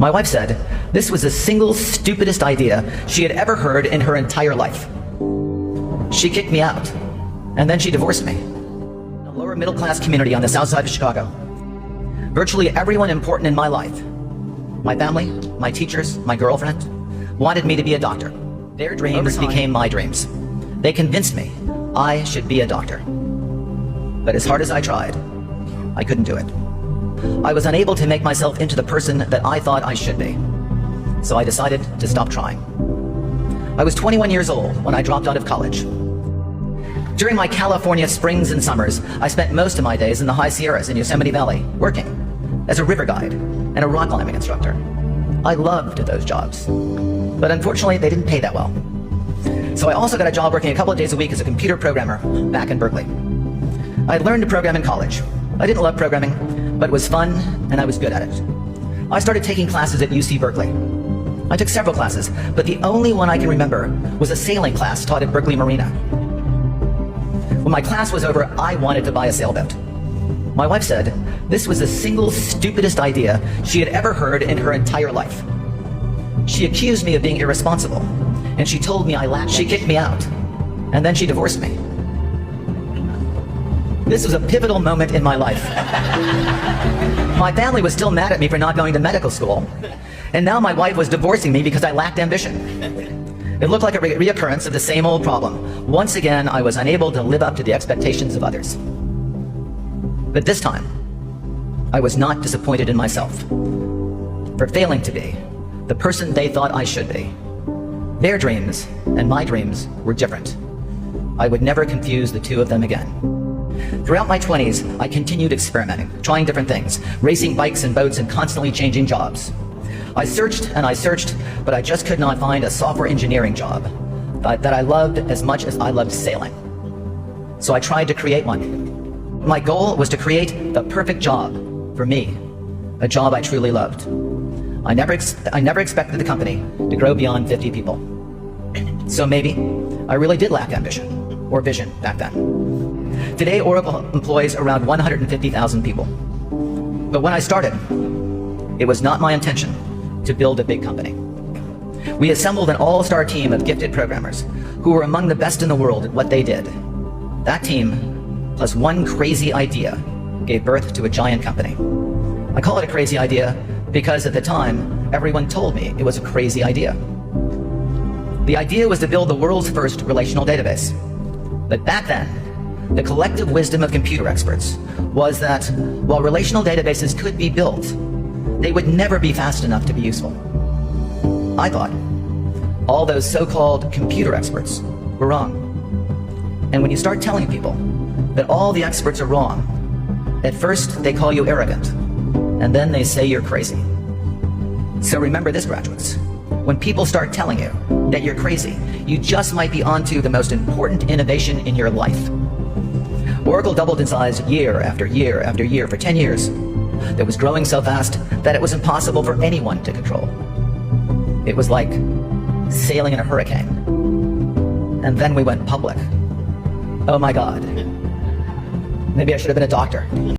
My wife said this was the single stupidest idea she had ever heard in her entire life. She kicked me out, and then she divorced me. In a lower middle class community on the south side of Chicago, virtually everyone important in my life, my family, my teachers, my girlfriend, wanted me to be a doctor. Their dreams became my dreams. They convinced me I should be a doctor. But as hard as I tried, I couldn't do it. I was unable to make myself into the person that I thought I should be. So I decided to stop trying. I was 21 years old when I dropped out of college. During my California springs and summers, I spent most of my days in the high Sierras in Yosemite Valley, working as a river guide and a rock climbing instructor. I loved those jobs, but unfortunately they didn't pay that well. So I also got a job working a couple of days a week as a computer programmer back in Berkeley. I had learned to program in college. I didn't love programming, but it was fun and I was good at it. I started taking classes at UC Berkeley. I took several classes, but the only one I can remember was a sailing class taught at Berkeley Marina. When my class was over, I wanted to buy a sailboat. My wife said this was the single stupidest idea she had ever heard in her entire life. She accused me of being irresponsible, and she told me I lacked. She kicked me out, and then she divorced me. This was a pivotal moment in my life. My family was still mad at me for not going to medical school, and now my wife was divorcing me because I lacked ambition. It looked like a reoccurrence of the same old problem. Once again, I was unable to live up to the expectations of others. But this time, I was not disappointed in myself for failing to be the person they thought I should be. Their dreams and my dreams were different. I would never confuse the two of them again. Throughout my 20s, I continued experimenting, trying different things, racing bikes and boats and constantly changing jobs. I searched and I searched, but I just could not find a software engineering job that I loved as much as I loved sailing. So I tried to create one. My goal was to create the perfect job for me, a job I truly loved. I never expected the company to grow beyond 50 people. So maybe I really did lack ambition or vision back then. Today, Oracle employs around 150,000 people. But when I started, it was not my intention to build a big company. We assembled an all-star team of gifted programmers who were among the best in the world at what they did. That team, plus one crazy idea, gave birth to a giant company. I call it a crazy idea because at the time, everyone told me it was a crazy idea. The idea was to build the world's first relational database. But back then, the collective wisdom of computer experts was that while relational databases could be built, they would never be fast enough to be useful. I thought all those so-called computer experts were wrong. And when you start telling people that all the experts are wrong, at first they call you arrogant, and then they say you're crazy. So remember this, graduates. When people start telling you that you're crazy, you just might be onto the most important innovation in your life. Oracle doubled in size year after year after year for 10 years. It was growing so fast that it was impossible for anyone to control. It was like sailing in a hurricane. And then we went public. Oh my God. Maybe I should have been a doctor.